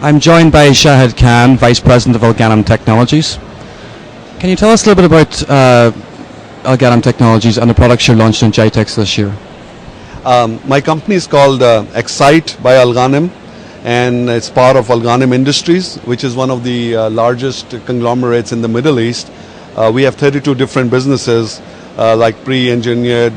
I'm joined by Shahid Khan, Vice President of Ghanim Technologies. Can you tell us a little bit about Ghanim Technologies and the products you launched in GITEX this year? My company is called Xcite by Ghanim, and it's part of Ghanim Industries, which is one of the largest conglomerates in the Middle East. We have 32 different businesses like pre-engineered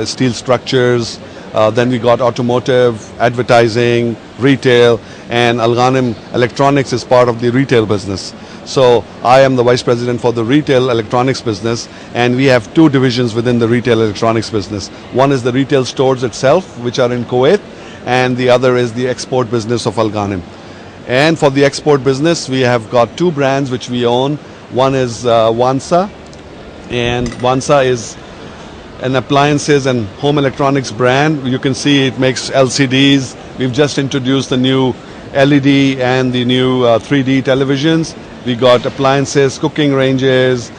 steel structures, then we got automotive, advertising, retail, and Ghanim Electronics is part of the retail business. So I am the Vice President for the retail electronics business, and we have two divisions within the retail electronics business. One is the retail stores itself, which are in Kuwait, and the other is the export business of Ghanim. And for the export business, we have got two brands which we own. One is Wansa, and Wansa is an appliances and home electronics brand. You can see it makes LCDs. We've just introduced the new LED and the new 3D televisions. We got appliances, cooking ranges,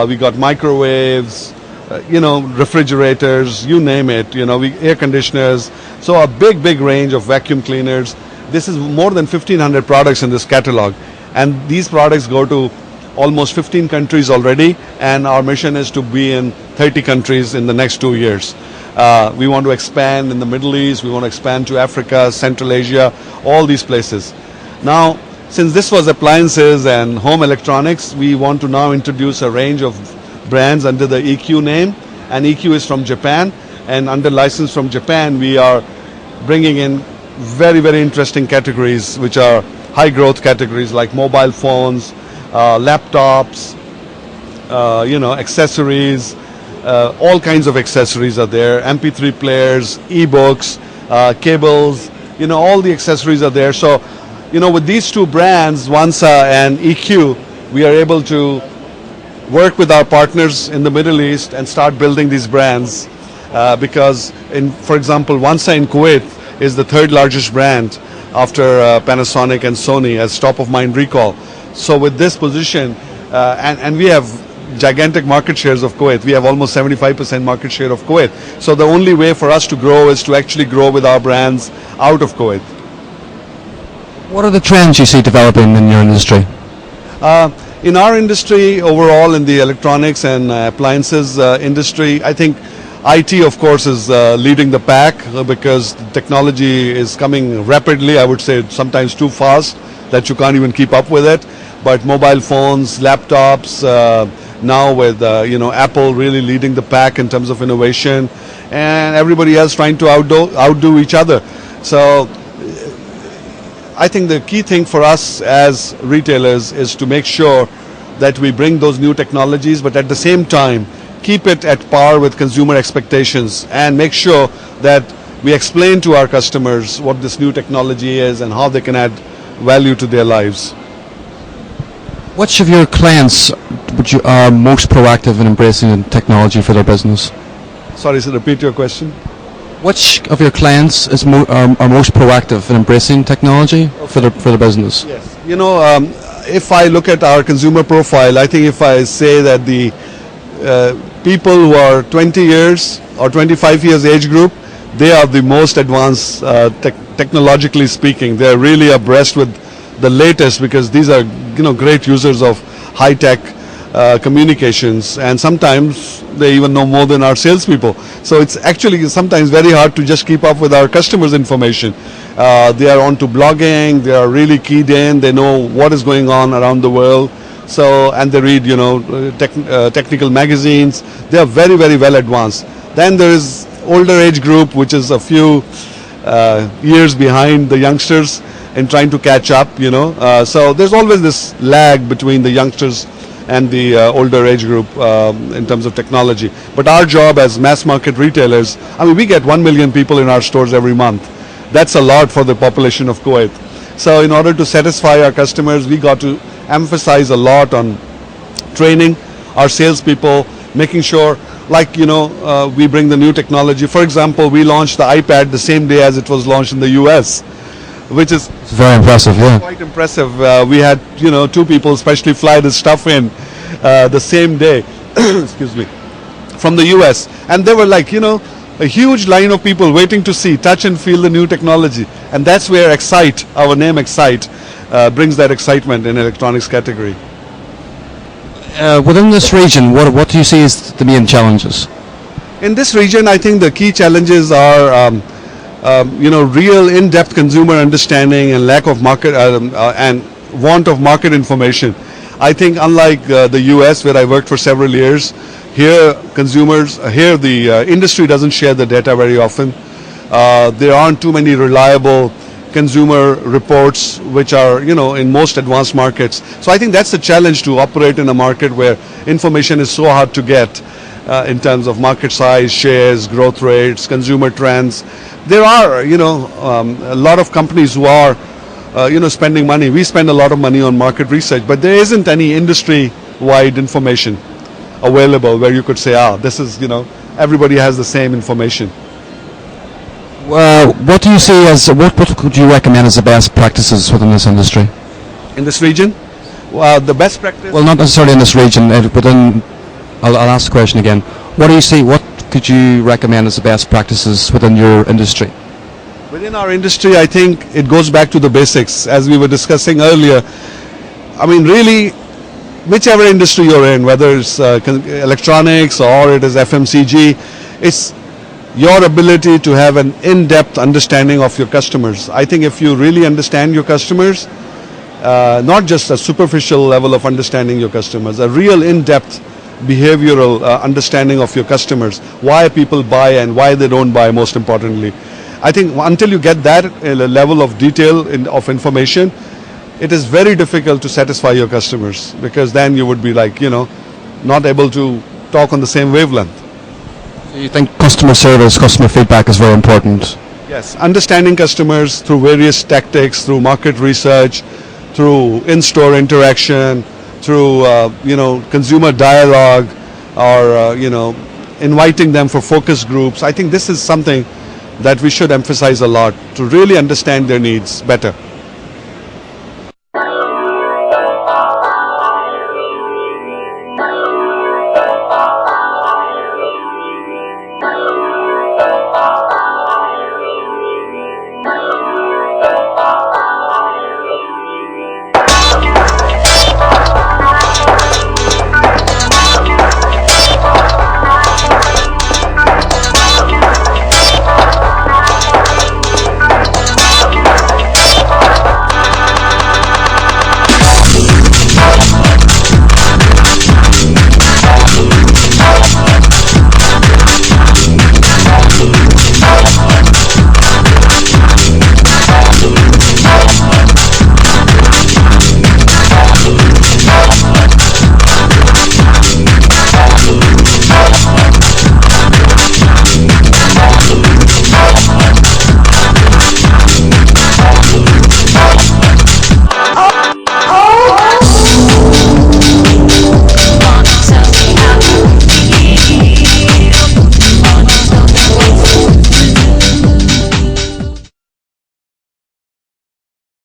we got microwaves, refrigerators, you name it, air conditioners. So a big range of vacuum cleaners. This is more than 1,500 products in this catalog. And these products go to almost 15 countries already, and our mission is to be in 30 countries in the next 2 years. We want to expand in the Middle East, we want to expand to Africa, Central Asia, all these places. Now, since this was appliances and home electronics, we want to now introduce a range of brands under the EQ name, and EQ is from Japan, and under license from Japan, we are bringing in very interesting categories, which are high growth categories like mobile phones, laptops, accessories, all kinds of accessories are there, MP3 players, e-books, cables, all the accessories are there. So, with these two brands, Wansa and EQ, we are able to work with our partners in the Middle East and start building these brands because, for example, Wansa in Kuwait is the third largest brand after Panasonic and Sony as top of mind recall. So with this position, and we have gigantic market shares of Kuwait. We have almost 75% market share of Kuwait. So the only way for us to grow is to actually grow with our brands out of Kuwait. What are the trends you see developing in your industry? In our industry, overall in the electronics and appliances industry, I think IT, of course, is leading the pack because technology is coming rapidly. I would say sometimes too fast that you can't even keep up with it. But mobile phones, laptops, now with Apple really leading the pack in terms of innovation, and everybody else trying to outdo each other. So I think the key thing for us as retailers is to make sure that we bring those new technologies, but at the same time keep it at par with consumer expectations and make sure that we explain to our customers what this new technology is and how they can add value to their lives. Which of your clients are most proactive in embracing technology for their business? Sorry, so repeat your question. Which of your clients are most proactive in embracing technology for the business? Yes. If I look at our consumer profile, I think if I say that the people who are 20 years or 25 years age group, they are the most advanced technologically speaking. They are really abreast with the latest because these are great users of high-tech communications, and sometimes they even know more than our salespeople. So it's actually sometimes very hard to just keep up with our customers' information. They are onto blogging, they are really keyed in, they know what is going on around the world. So, and they read technical magazines. They are very well advanced. Then there is older age group, which is a few years behind the youngsters in trying to catch up, so there's always this lag between the youngsters and the older age group in terms of technology. But our job as mass market retailers, I mean, we get 1 million people in our stores every month. That's a lot for the population of Kuwait. So in order to satisfy our customers, we got to emphasize a lot on training our salespeople, making sure, like, we bring the new technology. For example, we launched the iPad the same day as it was launched in the US, which is It's very impressive, yeah. quite impressive. We had, 2 people especially fly this stuff in the same day, excuse me, from the US. And they were like, a huge line of people waiting to see, touch and feel the new technology. And that's where Xcite, our name Xcite, brings that excitement in electronics category. Within this region, what do you see as the main challenges? In this region, I think the key challenges are, real in-depth consumer understanding and lack of market and want of market information. I think unlike the US, where I worked for several years, here the industry doesn't share the data very often. There aren't too many reliable consumer reports, which are, in most advanced markets. So I think that's the challenge, to operate in a market where information is so hard to get in terms of market size, shares, growth rates, consumer trends. There are, a lot of companies who are, spending money. We spend a lot of money on market research, but there isn't any industry-wide information available where you could say, this is, everybody has the same information. What do you see as, what could you recommend as the best practices within this industry? In this region? The best practice? Well, not necessarily in this region, within, I'll ask the question again. What do you see, what could you recommend as the best practices within your industry? Within our industry, I think it goes back to the basics, as we were discussing earlier. I mean, really, whichever industry you're in, whether it's electronics or it is FMCG, it's your ability to have an in-depth understanding of your customers. I think if you really understand your customers, not just a superficial level of understanding your customers, a real in-depth behavioral understanding of your customers, why people buy and why they don't buy, most importantly. I think until you get that level of detail of information, it is very difficult to satisfy your customers, because then you would be like, not able to talk on the same wavelength. You think customer service, customer feedback is very important? Yes, understanding customers through various tactics, through market research, through in-store interaction, through consumer dialogue, or inviting them for focus groups. I think this is something that we should emphasize a lot, to really understand their needs better.